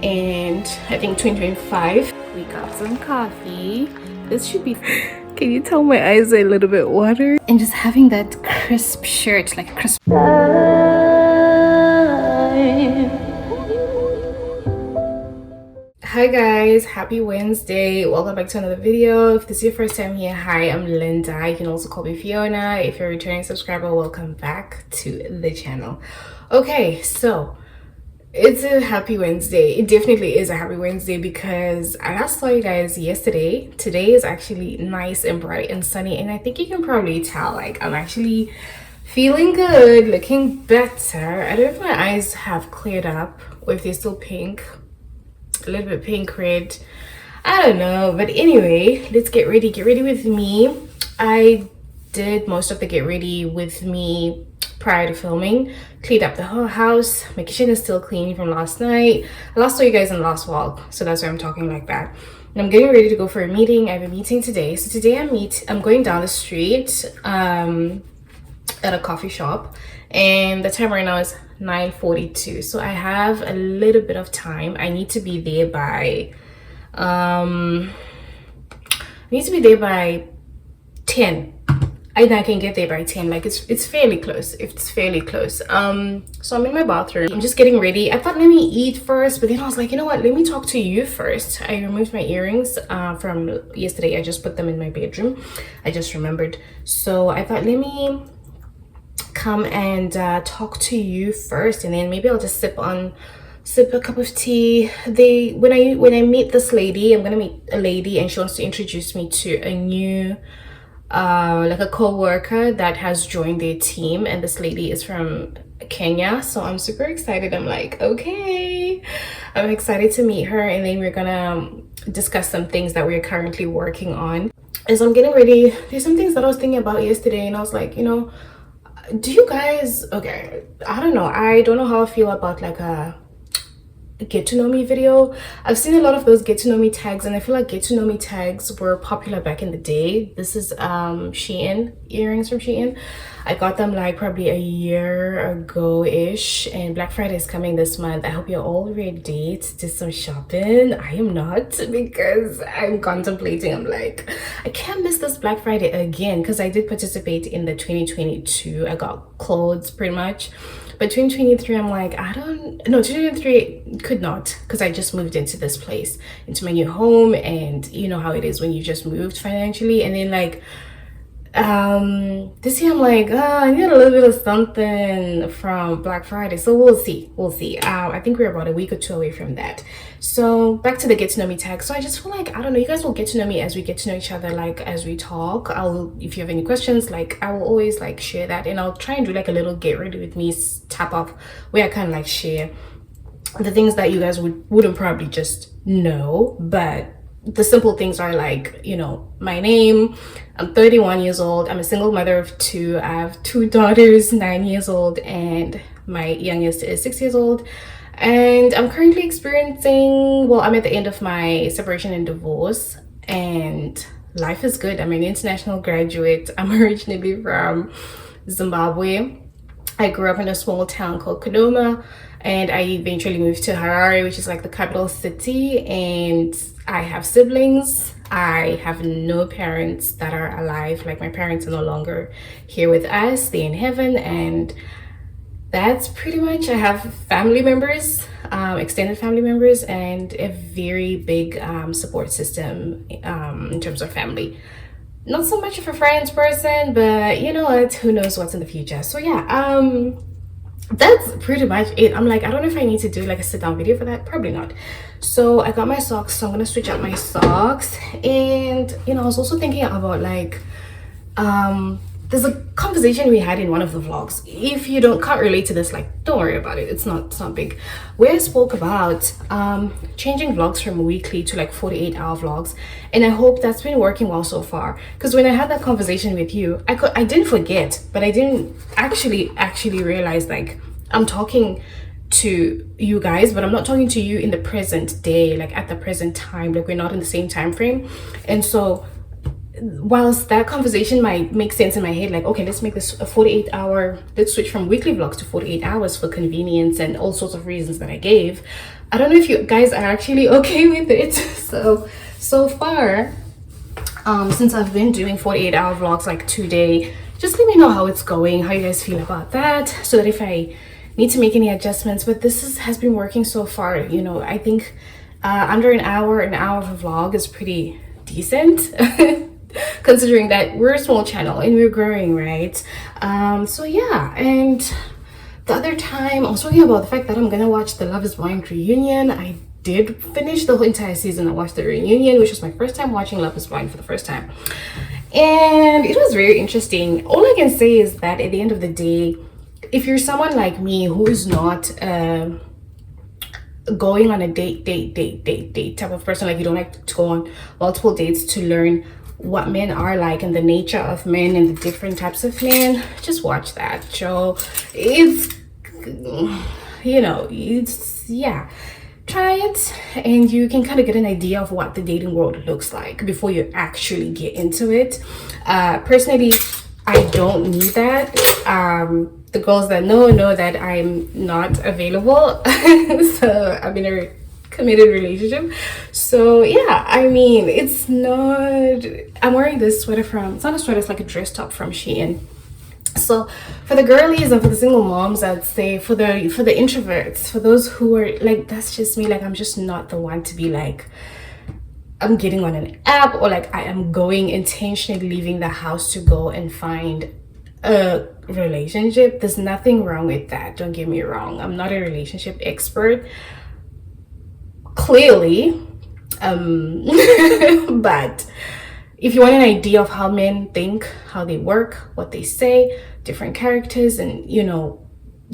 and I think 2025. We got some coffee. This should be can you tell my eyes are a little bit watery? And just having that crisp shirt, like a crisp Hi guys, happy Wednesday. Welcome back to another video. If this is your first time here, hi, I'm Linda. You can also call me Fiona. If you're a returning subscriber, welcome back to the channel. Okay, so it's a happy Wednesday. It definitely is a happy Wednesday because I last saw you guys yesterday. Today is actually nice and bright and sunny, and I think you can probably tell like I'm actually feeling good, looking better. I don't know if my eyes have cleared up or if they're still pink, a little bit pink red, I don't know. But anyway, let's get ready with me. I did most of the get ready with me prior to filming, cleaned up the whole house. My kitchen is still clean from last night. I last saw you guys in the last vlog, so that's why I'm talking like that. And I'm getting ready to go for a meeting. I have a meeting today. So today I'm going down the street at a coffee shop, and the time right now is 9:42, so I have a little bit of time. I need to be there by 10, and I can get there by 10. Like it's fairly close. It's fairly close. So I'm in my bathroom. I'm just getting ready. I thought let me eat first, but then I was like, you know what, let me talk to you first. I removed my earrings from yesterday. I just put them in my bedroom. I just remembered, so I thought let me come and talk to you first, and then maybe I'll just sip a cup of tea. When I meet this lady, I'm gonna meet a lady, and she wants to introduce me to a new like a co-worker that has joined their team, and this lady is from Kenya, so I'm super excited. I'm like, okay, I'm excited to meet her, and then we're gonna discuss some things that we're currently working on. As I'm getting ready, there's some things that I was thinking about yesterday, and I was like, you know, do you guys, okay, I don't know how I feel about like a get to know me video. I've seen a lot of those get to know me tags, and I feel like get to know me tags were popular back in the day. This is Shein earrings from Shein. I got them like probably a year ago ish, and Black Friday is coming this month. I hope you're all ready to do some shopping. I am not, because I'm contemplating. I'm like, I can't miss this Black Friday again, because I did participate in the 2022. I got clothes pretty much. But 2023, I'm like, 2023 could not, because I just moved into this place, into my new home, and you know how it is when you just moved financially. And then like this year I'm like, I need a little bit of something from Black Friday, so we'll see. I think we're about a week or two away from that. So back to the get to know me tag. So I just feel like, I don't know, you guys will get to know me as we get to know each other, like as we talk. If you have any questions, like I will always like share that, and I'll try and do like a little get ready with me tap up where I kind of like share the things that you guys wouldn't probably just know. But the simple things are like, you know, my name, I'm 31 years old, I'm a single mother of 2, I have 2 daughters, 9 years old, and my youngest is 6 years old. And I'm currently experiencing, well, I'm at the end of my separation and divorce, and life is good. I'm an international graduate. I'm originally from Zimbabwe. I grew up in a small town called Kadoma, and I eventually moved to Harare, which is like the capital city, and I have siblings. I have no parents that are alive. Like my parents are no longer here with us, they're in heaven, and that's pretty much. I have family members, extended family members, and a very big support system in terms of family. Not so much of a friends person, but you know what, who knows what's in the future. So yeah, that's pretty much it. I'm like, I don't know if I need to do like a sit down video for that, probably not. So I got my socks, so I'm gonna switch out my socks. And you know, I was also thinking about like there's a conversation we had in one of the vlogs. If you can't relate to this, like don't worry about it, it's not big, where I spoke about changing vlogs from weekly to like 48-hour vlogs, and I hope that's been working well so far. Because when I had that conversation with you, I didn't forget, but I didn't actually realize like I'm talking to you guys, but I'm not talking to you in the present day, like at the present time, like we're not in the same time frame. And so whilst that conversation might make sense in my head, like, okay, let's make this a 48-hour, let's switch from weekly vlogs to 48 hours for convenience and all sorts of reasons that I gave. I don't know if you guys are actually okay with it. So far, since I've been doing 48-hour vlogs like today, just let me know how it's going, how you guys feel about that, so that if I need to make any adjustments. But has been working so far. You know, I think under an hour of a vlog is pretty decent considering that we're a small channel and we're growing, right? So yeah. And the other time I was talking about the fact that I'm gonna watch the Love is Blind reunion. I did finish the whole entire season. I watched the reunion, which was my first time watching Love is Blind for the first time, and it was very interesting. All I can say is that at the end of the day, if you're someone like me who is not going on a date type of person, like you don't like to go on multiple dates to learn what men are like and the nature of men and the different types of men, just watch that show. It's, you know, it's, yeah, try it and you can kind of get an idea of what the dating world looks like before you actually get into it. Personally, I don't need that. The girls that know that I'm not available. So I'm in a committed relationship. So yeah, I mean, it's not, I'm wearing this sweater from, it's not a sweater, it's like a dress top from Shein. So for the girlies and for the single moms, I'd say for the introverts, for those who are like, that's just me, like I'm just not the one to be like, I'm getting on an app, or like I am going intentionally leaving the house to go and find a relationship. There's nothing wrong with that, don't get me wrong. I'm not a relationship expert, clearly, but if you want an idea of how men think, how they work, what they say, different characters, and you know,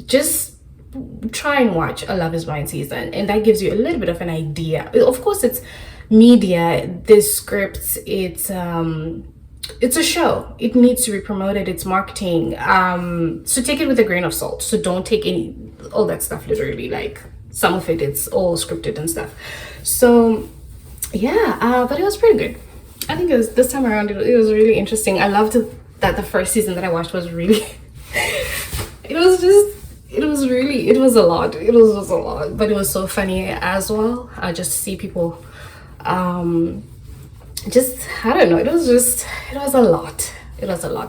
just try and watch a Love is Blind season, and that gives you a little bit of an idea. Of course, it's media, this scripts, it's a show, it needs to be promoted, it's marketing, so take it with a grain of salt. So don't take all that stuff literally, like some of it's all scripted and stuff. So yeah, but it was pretty good. I think it was, this time around, it was really interesting. I loved that the first season that I watched was really it was just a lot, but it was so funny as well, just to see people just, I don't know, it was a lot,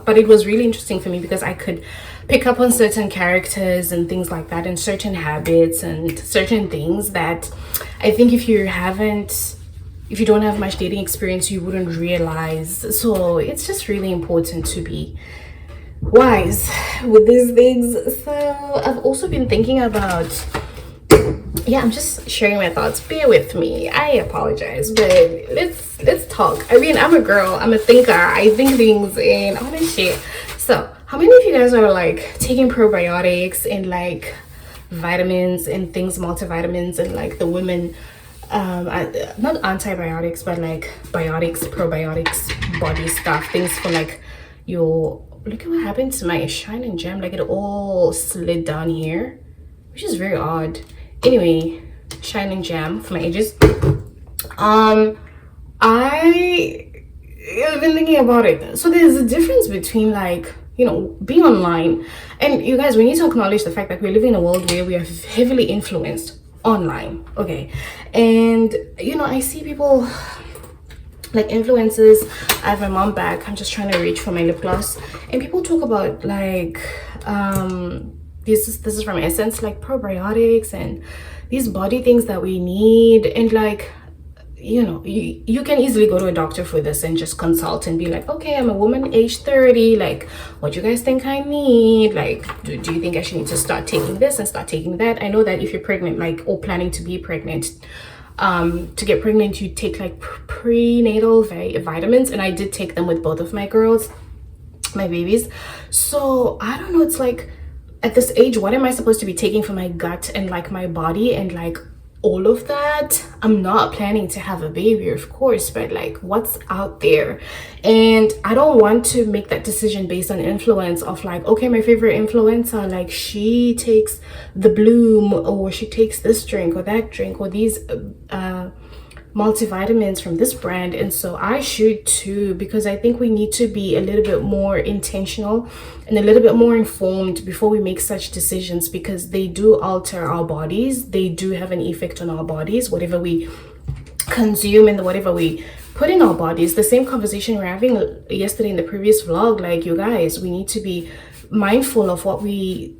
but it was really interesting for me because I could pick up on certain characters and things like that, and certain habits and certain things that I think if you don't have much dating experience, you wouldn't realize. So it's just really important to be wise with these things. So I've also been thinking about, yeah, I'm just sharing my thoughts, bear with me, I apologize, but let's talk. I mean, I'm a girl, I'm a thinker, I think things and all this shit. So how many of you guys are like taking probiotics and like vitamins and things, multivitamins, and like the women, not antibiotics, but like biotics, probiotics, body stuff, things for like your, look at what happened to my shine and gem, like it all slid down here, which is very odd. Anyway, shine and gem for my ages. I've been thinking about it. So there's a difference between like, you know, being online, and you guys, we need to acknowledge the fact that we live in a world where we are heavily influenced online, okay? And you know, I see people like influencers. I have my mom back, I'm just trying to reach for my lip gloss, and people talk about like this is from Essence, like probiotics and these body things that we need, and like, you know, you can easily go to a doctor for this and just consult and be like, okay, I'm a woman age 30, like what do you guys think I need, like do you think I should need to start taking this and start taking that? I know that if you're pregnant, like, or planning to be pregnant, to get pregnant, you take like prenatal vitamins, and I did take them with both of my girls, my babies. So I don't know, it's like at this age, what am I supposed to be taking for my gut and like my body and like all of that? I'm not planning to have a baby, of course, but like what's out there? And I don't want to make that decision based on influence of like, okay, my favorite influencer, like she takes the bloom, or she takes this drink or that drink, or these multivitamins from this brand, and so I should too, because I think we need to be a little bit more intentional and a little bit more informed before we make such decisions, because they do alter our bodies. They do have an effect on our bodies, whatever we consume and whatever we put in our bodies. The same conversation we were having yesterday in the previous vlog, like, you guys, we need to be mindful of what we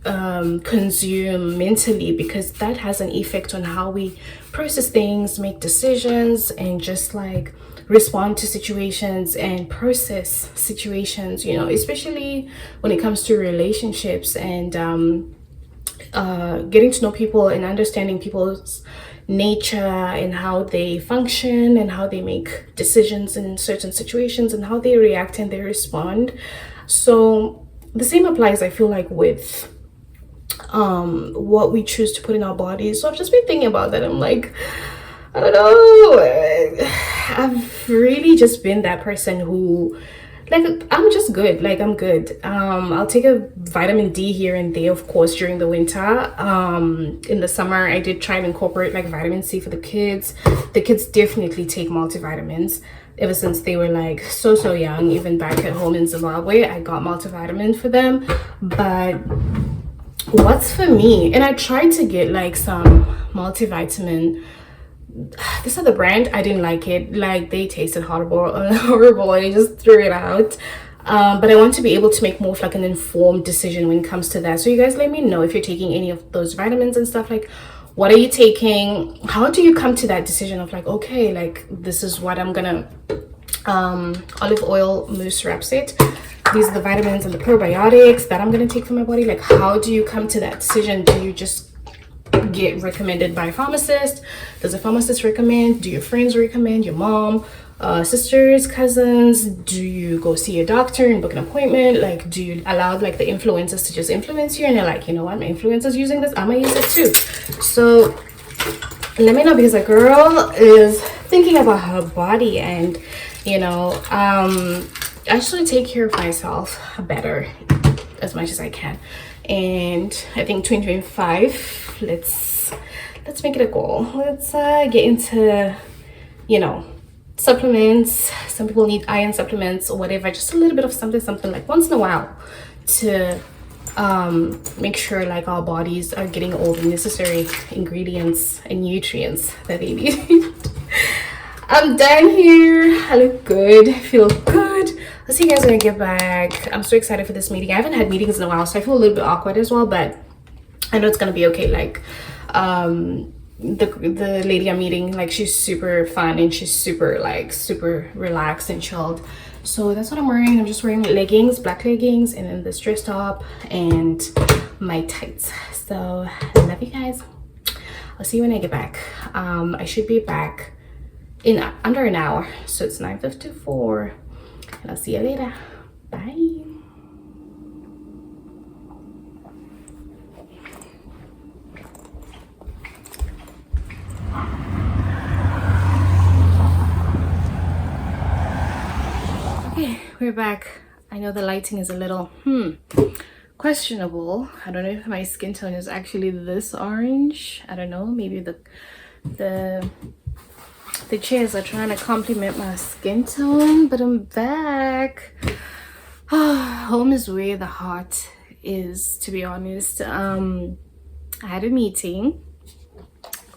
consume mentally, because that has an effect on how we process things, make decisions, and just like respond to situations and process situations, you know, especially when it comes to relationships and getting to know people and understanding people's nature and how they function and how they make decisions in certain situations and how they react and they respond. So the same applies, I feel like, with what we choose to put in our bodies. So I've just been thinking about that. I'm like, I don't know, I've really just been that person who, like, I'm just good. Like, I'm good. I'll take a vitamin D here and there, of course, during the winter. In the summer, I did try and incorporate like vitamin C for the kids. The kids definitely take multivitamins ever since they were like so young. Even back at home in Zimbabwe, I got multivitamin for them. But what's for me, and I tried to get like some multivitamin, this other brand, I didn't like it. Like, they tasted horrible. I just threw it out. But I want to be able to make more of like an informed decision when it comes to that. So you guys let me know if you're taking any of those vitamins and stuff. Like, what are you taking? How do you come to that decision of like, okay, like, this is what I'm gonna olive oil mousse wrap set, these are the vitamins and the probiotics that I'm gonna take for my body. Like, how do you come to that decision? Do you just get recommended by a pharmacist? Does a pharmacist recommend? Do your friends recommend? Your mom, sisters, cousins? Do you go see a doctor and book an appointment? Like, do you allow like the influencers to just influence you and you're like, you know what, my influencer's using this, I'm gonna use it too? So let me know, because a girl is thinking about her body, and you know, I just want to take care of myself better as much as I can. And I think 2025, let's make it a goal. Let's get into, you know, supplements. Some people need iron supplements or whatever, just a little bit of something like once in a while, to make sure like our bodies are getting all the necessary ingredients and nutrients that they need. I'm done here. I look good, feel good. Let's see you guys when I get back. I'm so excited for this meeting. I haven't had meetings in a while, so I feel a little bit awkward as well, but I know it's gonna be okay. Like, the lady I'm meeting, like, she's super fun and she's super relaxed and chilled. So that's what I'm wearing. I'm just wearing leggings, black leggings, and then this dress top and my tights. So love you guys. I'll see you when I get back. I should be back in under an hour, so it's 9:54, and I'll see you later. Bye. Okay, we're back. I know the lighting is a little questionable. I don't know if my skin tone is actually this orange. I don't know, maybe the chairs are trying to complement my skin tone, but I'm back. Home is where the heart is, to be honest. I had a meeting.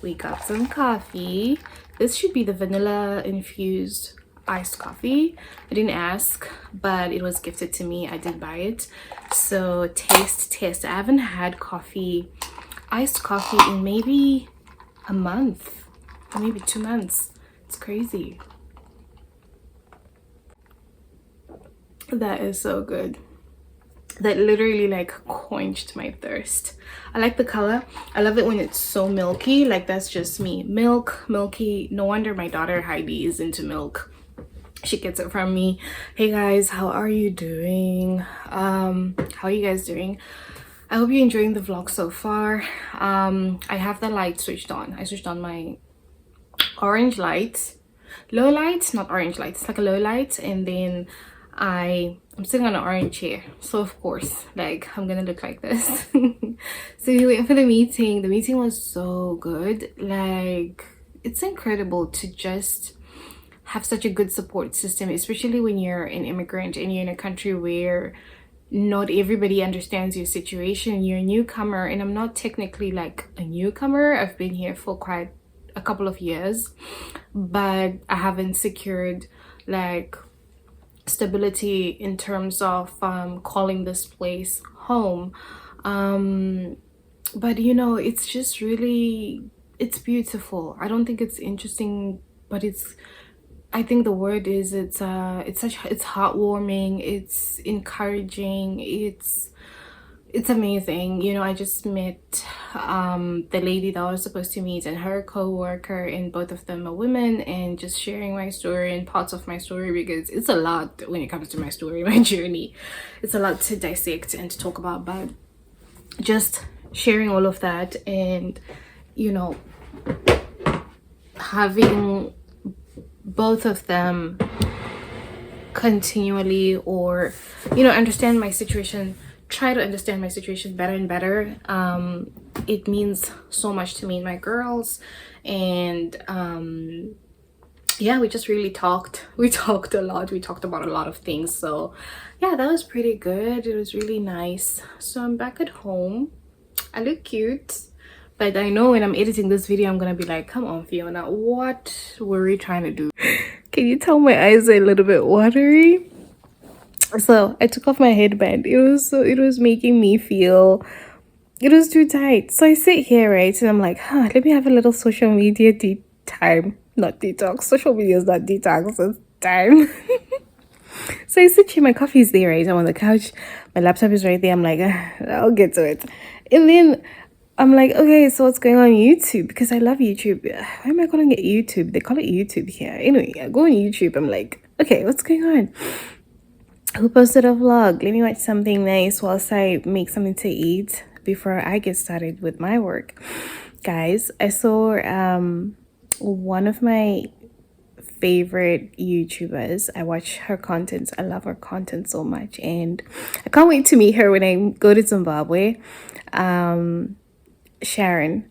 We got some coffee. This should be the vanilla infused iced coffee. I didn't ask, but it was gifted to me. I did buy it. So taste test. I haven't had iced coffee in maybe a month or maybe 2 months. It's crazy. That is so good. That literally like quenched my thirst. I like the color. I love it when it's so milky. Like, that's just me. Milky. No wonder my daughter Heidi is into milk. She gets it from me. Hey guys, how are you doing? How are you guys doing? I hope you're enjoying the vlog so far. I have the light switched on. I switched on my orange light, low light, not orange light, it's like a low light, and then I'm sitting on an orange chair, so of course, like, I'm gonna look like this. So we went for the meeting. The meeting was so good. Like, it's incredible to just have such a good support system, especially when you're an immigrant and you're in a country where not everybody understands your situation. You're a newcomer, and I'm not technically like a newcomer. I've been here for quite a couple of years, but I haven't secured like stability in terms of calling this place home. But you know, it's just really, it's beautiful. I don't think it's interesting, but it's, I think the word is, it's heartwarming, it's encouraging, it's amazing. You know, I just met the lady that I was supposed to meet and her co-worker, and both of them are women, and just sharing my story and parts of my story, because it's a lot when it comes to my story, my journey. It's a lot to dissect and to talk about, but just sharing all of that, and you know, having both of them continually, or you know, understand my situation, try to understand my situation better and better. It means so much to me and my girls. And yeah, we just really talked. We talked a lot. We talked about a lot of things. So yeah, that was pretty good. It was really nice. So I'm back at home. I look cute, but I know when I'm editing this video, I'm gonna be like, come on, Fiona, what were we trying to do? Can you tell my eyes are a little bit watery? So I took off my headband. It was making me feel, it was too tight. So I sit here, right, and I'm like, let me have a little social media time. Not detox. Social media is not detox, it's time. So I sit here, my coffee's there, right? I'm on the couch, my laptop is right there. I'm like, I'll get to it. And then I'm like, okay, so what's going on YouTube? Because I love YouTube. Why am I calling it YouTube? They call it YouTube here. Anyway, I go on YouTube. I'm like, okay, what's going on? Who posted a vlog? Let me watch something nice whilst I make something to eat before I get started with my work. Guys, I saw one of my favorite YouTubers. I watch her content. I love her content so much, and I can't wait to meet her when I go to Zimbabwe. Sharron,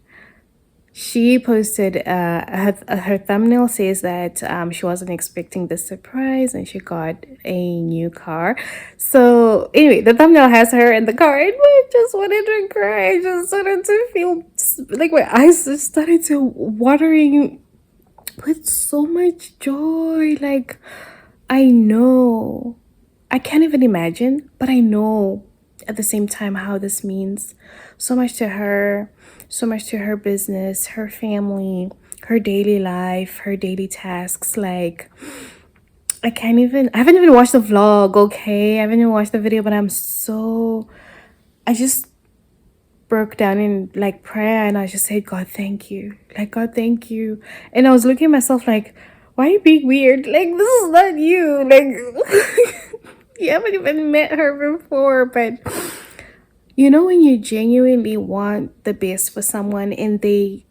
she posted her thumbnail says that she wasn't expecting this surprise and she got a new car. So anyway, the thumbnail has her in the car, and I just wanted to cry. I just started to feel like my eyes just started to watering with so much joy. Like, I know, I can't even imagine, but I know at the same time how this means so much to her, so much to her business, her family, her daily life, her daily tasks. Like, I haven't even watched the vlog, okay? I haven't even watched the video, but I just broke down in like prayer, and I just said, God, thank you. Like, God, thank you. And I was looking at myself like, why are you being weird? Like, this is not you. Like, you haven't even met her before. But you know, when you genuinely want the best for someone, and they,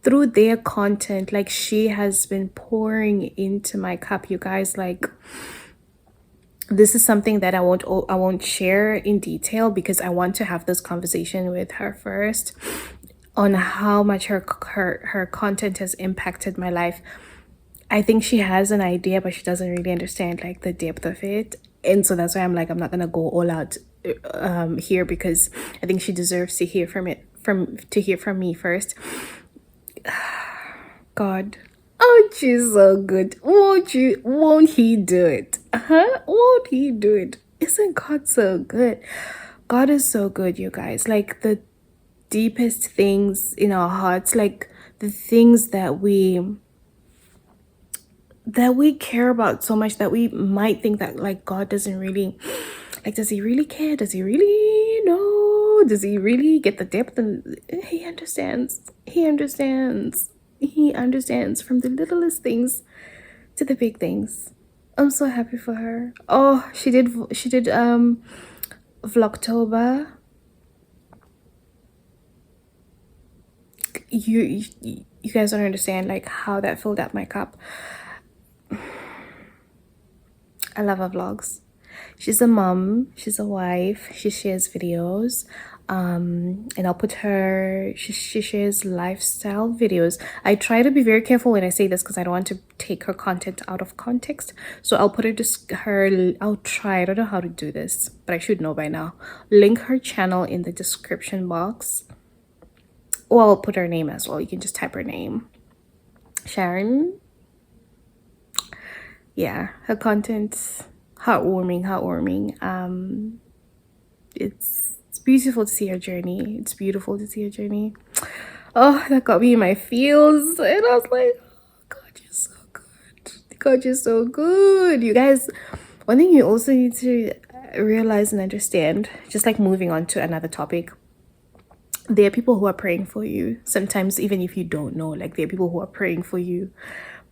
through their content, like she has been pouring into my cup, you guys, like, this is something that I won't share in detail, because I want to have this conversation with her first on how much her content has impacted my life. I think she has an idea, but she doesn't really understand like the depth of it. And so that's why I'm like, I'm not gonna go all out here, because I think she deserves to hear from me first. God, oh, she's so good. Won't he do it? Won't he do it? Isn't God so good? God is so good, you guys. Like, the deepest things in our hearts, like the things that we care about so much, that we might think that like God doesn't really, like, does he really care? Does he really know? Does he really get the depth? And he understands. He understands from the littlest things to the big things. I'm so happy for her. Oh, she did Vlogtober. You guys don't understand like how that filled up my cup. I love her vlogs. She's a mom, she's a wife, she shares videos. And I'll put her, she shares lifestyle videos. I try to be very careful when I say this because I don't want to take her content out of context. So I'll put I'll try, I don't know how to do this, but I should know by now. Link her channel in the description box. Or I'll put her name as well. You can just type her name. Sharron. Yeah, her content's heartwarming. It's beautiful to see her journey. It's beautiful to see her journey. Oh, that got me in my feels. And I was like, oh, God, you're so good. God, you're so good. You guys, one thing you also need to realize and understand, just like moving on to another topic, there are people who are praying for you. Sometimes, even if you don't know, like there are people who are praying for you,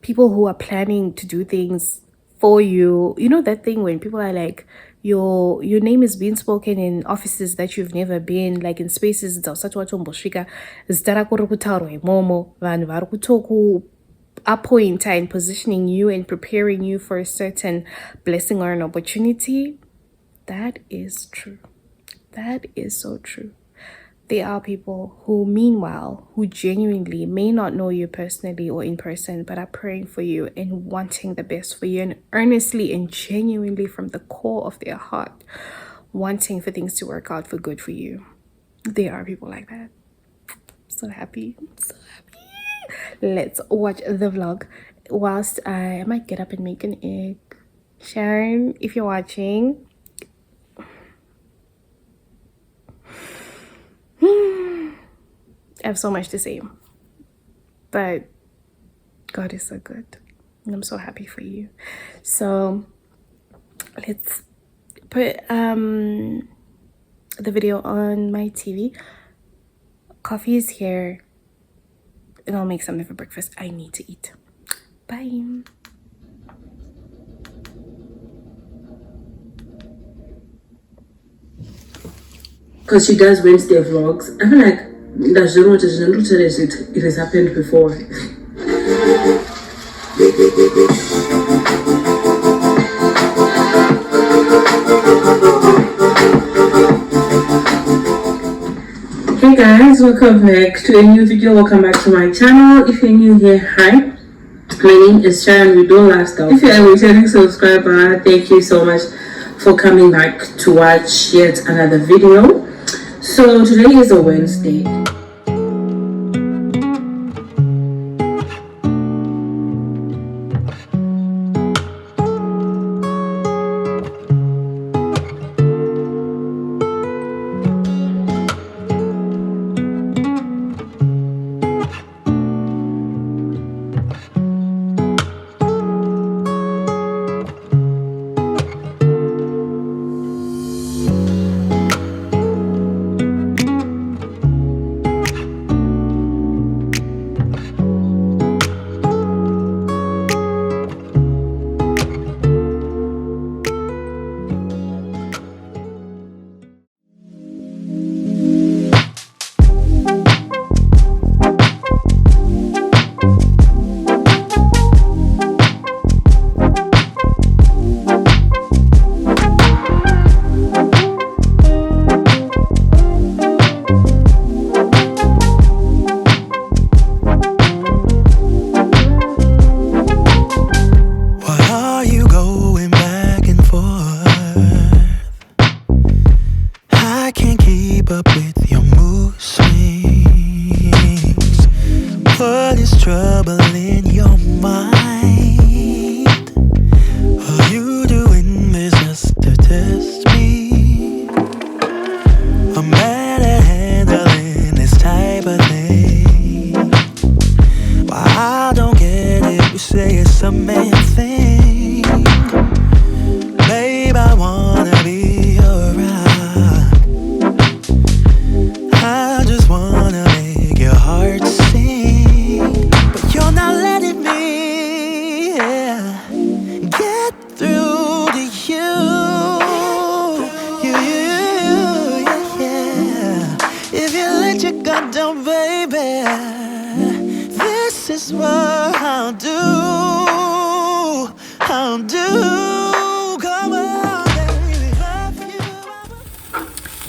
people who are planning to do things for you. You know that thing when people are like, your name is being spoken in offices that you've never been, like in spaces appointer and positioning you and preparing you for a certain blessing or an opportunity. That is true. That is so true. There are people who, meanwhile, who genuinely may not know you personally or in person, but are praying for you and wanting the best for you, and earnestly and genuinely from the core of their heart, wanting for things to work out for good for you. There are people like that. So happy. So happy. Let's watch the vlog whilst I might get up and make an egg. Sharron, if you're watching, I have so much to say, but God is so good and I'm so happy for you. So let's put the video on my TV. Coffee is here and I'll make something for breakfast. I need to eat. Bye. Because she does Wednesday vlogs. I feel like it has happened before. Hey guys, welcome back to a new video. Welcome back to my channel. If you're new here, hi. My name is Sharron. We do lifestyle. If you're a returning subscriber, thank you so much for coming back to watch yet another video. So today is a Wednesday.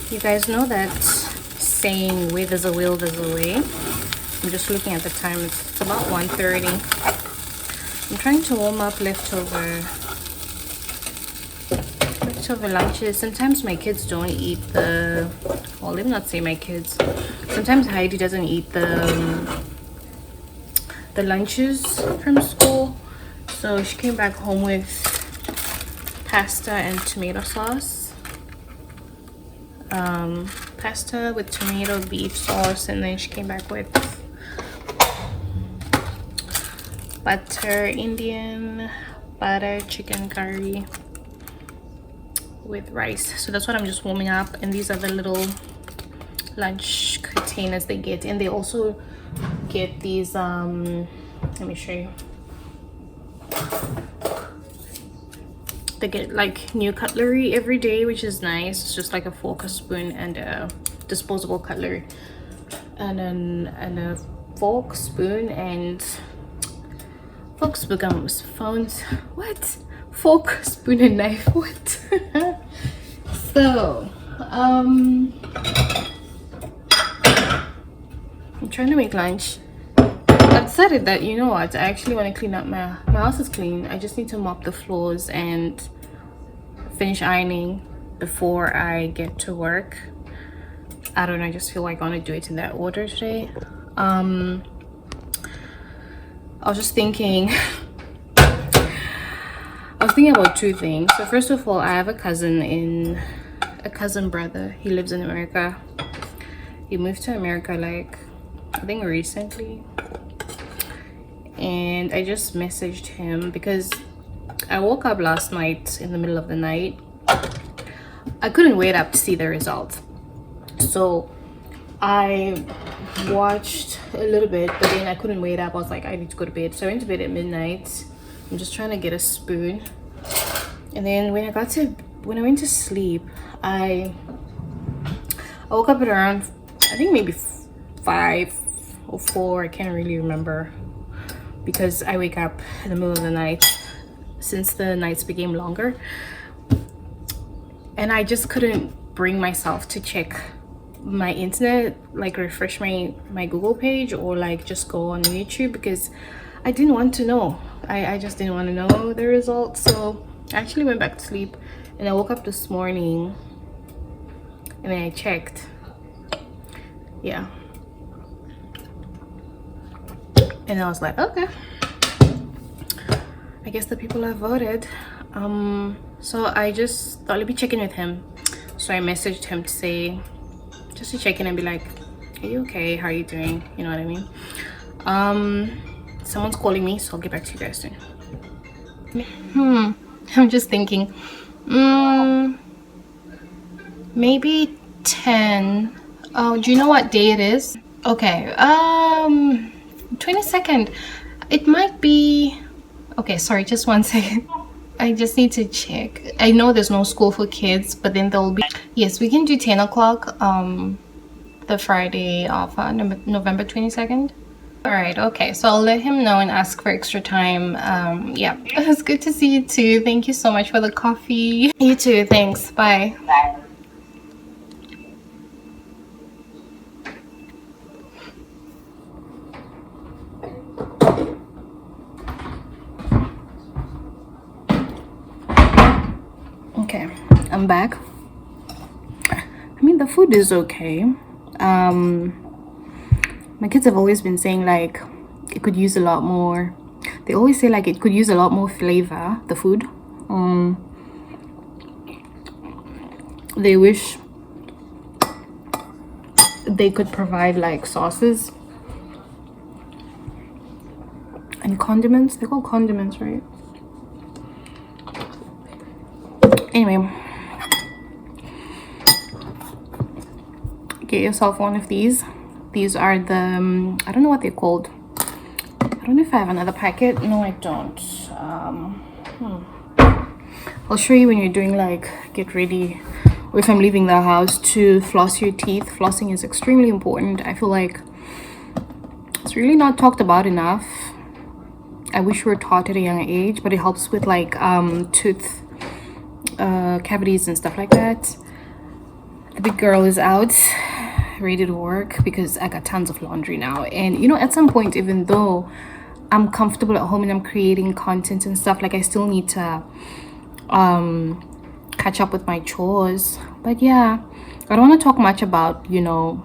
You guys know that saying where there's a will, there's a way. I'm just looking at the time. It's about 1:30. I'm trying to warm up leftover lunches. Sometimes my kids don't eat the, well, let me not say my kids. Sometimes Heidi doesn't eat the lunches from school. So she came back home with pasta and tomato sauce. Pasta with tomato beef sauce, and then she came back with Indian butter chicken curry with rice. So that's what I'm just warming up, and these are the little lunch containers they get. And they also get these let me show you. They get like new cutlery every day, which is nice. It's just like a fork, a spoon, and a disposable cutlery, and a fork, spoon, and fork, spoon, phones. What? Fork, spoon, and knife. What? So I'm trying to make lunch. I decided that, you know what, I actually want to clean up my house is clean. I just need to mop the floors and finish ironing before I get to work. I don't know, I just feel like I want to do it in that order today. I was just thinking about two things. So first of all, I have a cousin brother. He lives in America. He moved to America like, I think recently. And I just messaged him because I woke up last night in the middle of the night. I couldn't wait up to see the result. So I watched a little bit, but then I couldn't wait up. I was like, I need to go to bed. So I went to bed at midnight. I'm just trying to get a spoon. And then when I went to sleep, I woke up at around, I think maybe 5 or 4. I can't really remember, because I wake up in the middle of the night since the nights became longer. And I just couldn't bring myself to check my internet, like refresh my Google page, or like just go on YouTube, because I didn't want to know. I just didn't want to know the results. So I actually went back to sleep, and I woke up this morning and then I checked. Yeah. And I was like, okay, I guess the people have voted. So I just thought, let me check in with him. So I messaged him to say, just to check in and be like, are you okay? How are you doing? You know what I mean? Someone's calling me, so I'll get back to you guys soon. I'm just thinking, maybe 10. Oh, do you know what day it is? Okay, 22nd. It might be, okay, sorry, just 1 second. I just need to check. I know there's no school for kids, but then there'll be, yes, we can do 10 o'clock the Friday of November 22nd. All right, okay, so I'll let him know and ask for extra time. Yeah, it was good to see you too. Thank you so much for the coffee. You too, thanks. Bye. Okay, I'm back. I mean, the food is okay. My kids have always been saying like it could use a lot more. They always say like it could use a lot more flavor, the food. They wish they could provide like sauces and condiments. They're called condiments, right? Anyway, get yourself one of these. These are the I don't know what they're called. I don't know if I have another packet. No, I don't. I'll show you when you're doing like get ready, or if I'm leaving the house, to floss your teeth. Flossing is extremely important. I feel like it's really not talked about enough. I wish we were taught at a young age, but it helps with like tooth cavities and stuff like that. The big girl is out ready to work because I got tons of laundry now. And you know, at some point, even though I'm comfortable at home and I'm creating content and stuff, like I still need to catch up with my chores. But yeah, I don't want to talk much about, you know,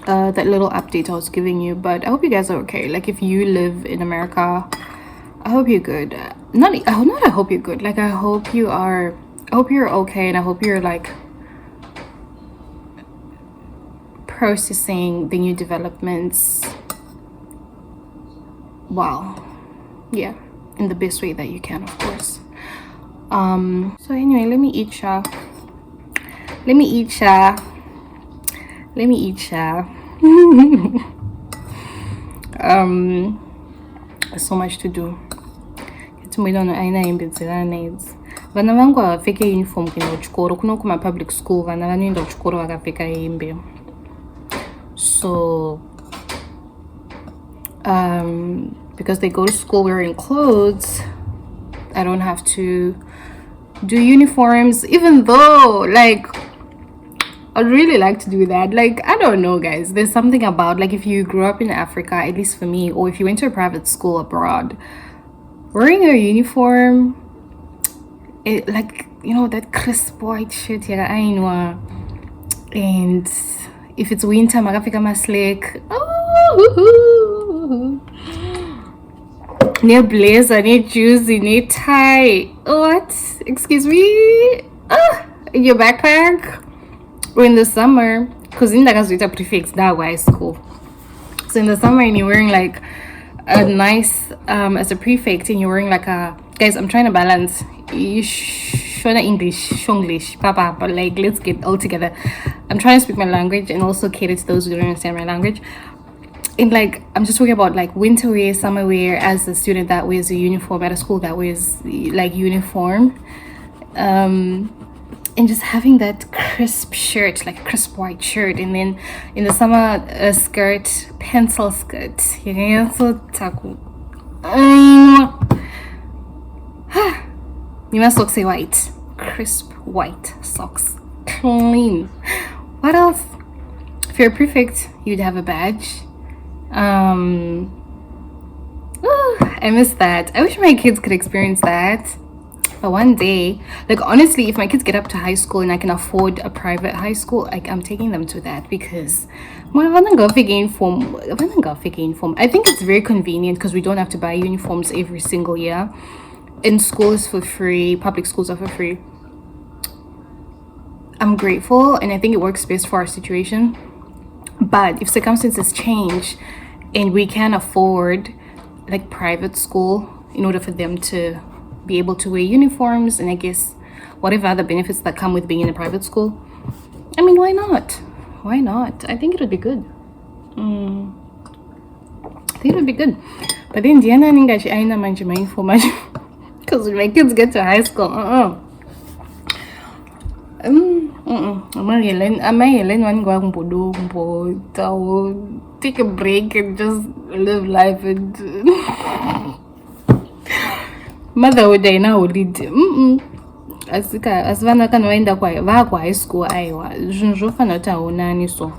that little update I was giving you, but I hope you guys are okay. Like if you live in America, I hope you're good. I hope you're good. Like I hope you're okay, and I hope you're like processing the new developments, well, yeah, in the best way that you can, of course. So anyway, let me eat sha. So much to do. Tumidano aina imbitsela needs. Vana vangu havapfeka uniform kuenda kuchikoro. Kuno kuma public school vana vanoenda kuchikoro vakapfeka hembe. So because they go to school wearing clothes, I don't have to do uniforms, even though like I'd really like to do that. Like I don't know guys, there's something about like if you grew up in Africa, at least for me, or if you went to a private school abroad, wearing a uniform, it, like, you know, that crisp white shirt here, I know, and if it's winter, magafika my slick, oh, near blazer, near juicy, near tie. What? Excuse me? In your backpack? Or in the summer, because in the Gazuita prefix, that was school. So in the summer, and you're wearing like a nice, as a prefect, and you're wearing like a, guys, I'm trying to balance. Shona English, Shonglish, Papa, but like, let's get all together. I'm trying to speak my language and also cater to those who don't understand my language. And like, I'm just talking about like winter wear, summer wear, as a student that wears a uniform at a school that wears like uniform. And just having that crisp shirt, like a crisp white shirt, and then in the summer a skirt, pencil skirt. You must socks say white, crisp white socks, clean. What else? If you're a prefect, you'd have a badge. I miss that. I wish my kids could experience that. But one day, like honestly, if my kids get up to high school and I can afford a private high school, like I'm taking them to that, because I think it's very convenient because we don't have to buy uniforms every single year. And school is for free, public schools are for free. I'm grateful, and I think it works best for our situation. But if circumstances change and we can afford like private school in order for them to be able to wear uniforms, and I guess whatever other benefits that come with being in a private school, I mean, why not? I think it would be good. But then Diana ningachi aina manje my information because when my kids get to high school, take a break and just live life and motherhood I now lead. Asivana kana waenda kwa high school aiwa zvinofana kuti haonani, so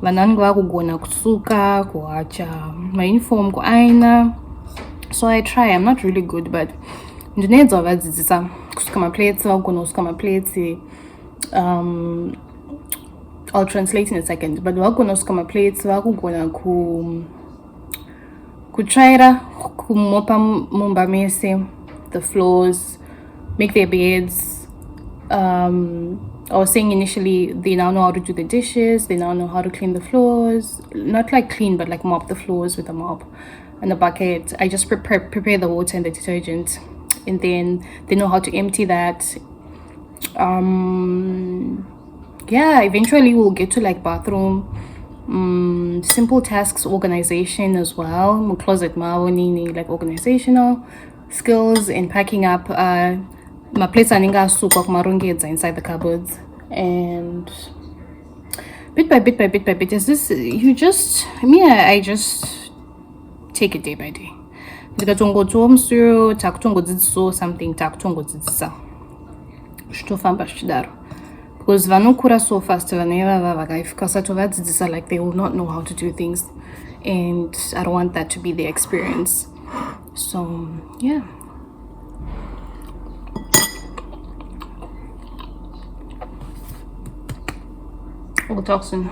vanani vakugona kusuka, kuacha mauniform, kuaina. So I try. I'm not really good, but ndinoedza vadzidzisa kusuka maplates, vakugona kusuka maplates. I'll translate in a second, but vakugona kusuka maplates, vakugona kutraira kumopa mumba mese, the floors, make their beds. I was saying initially they now know how to do the dishes, they now know how to clean the floors, not like clean but like mop the floors with a mop and a bucket. I just prepare the water and the detergent, and then they know how to empty that. Yeah, eventually we'll get to like bathroom, simple tasks, organization as well, closet maonini, like organizational skills and packing up my plates aninga suka kumarongedza inside the cupboards. And bit by bit is this, you just, I just take it day by day. Ndikatongodzomsyo takutongodzidzisawo something, takutongodzidzisa zvitofamba zvichidaro, Because vanokura so fast like they will not know how to do things, and I don't want that to be their experience. So yeah. We'll talk soon.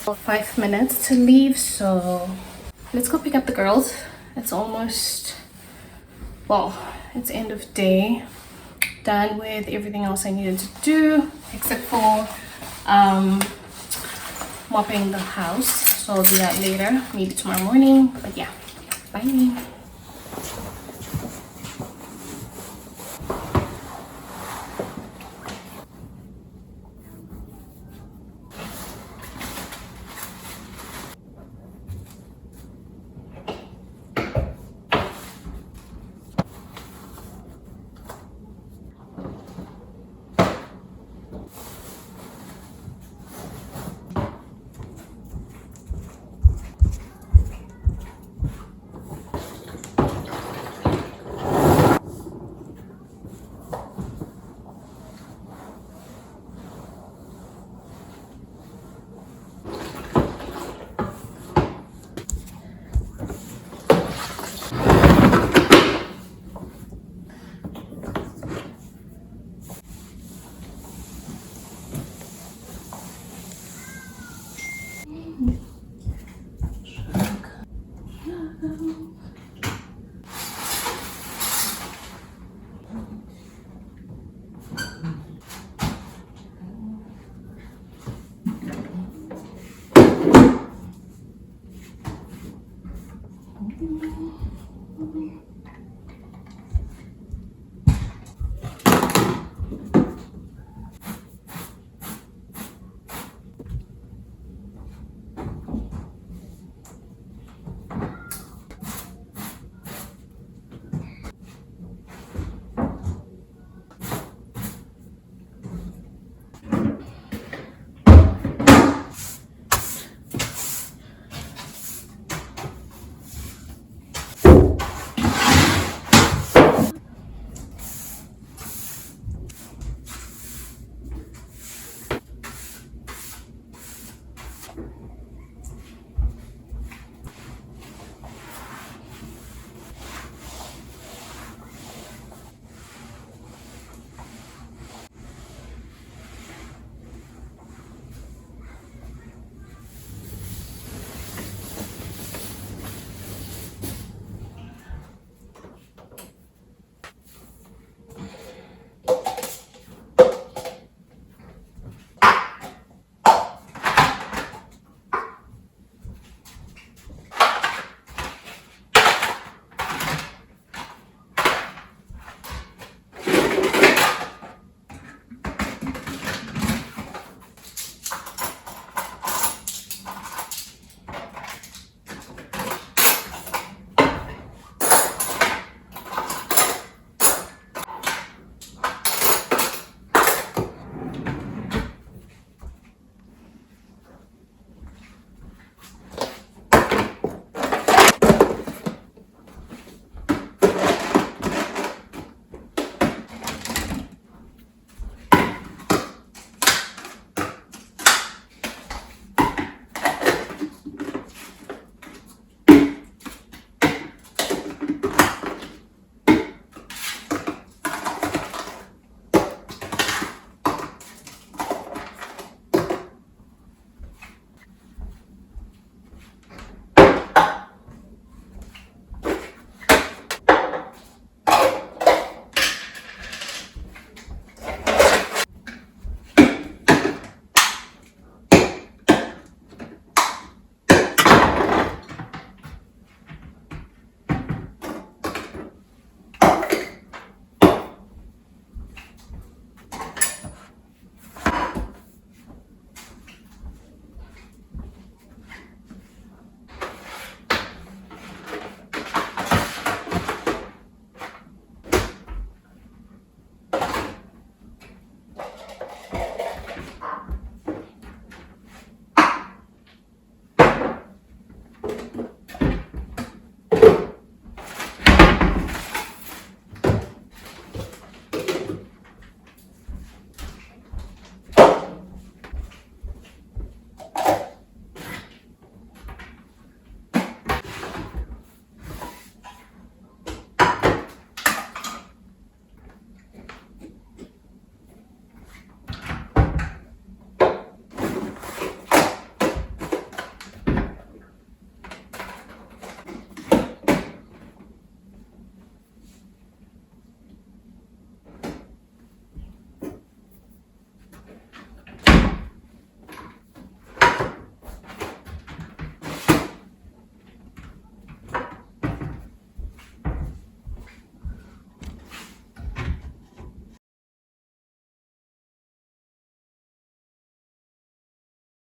About 5 minutes to leave, so let's go pick up the girls. It's almost, well, it's end of day. Done with everything else I needed to do except for mopping the house, so I'll do that later, maybe tomorrow morning. But yeah, bye.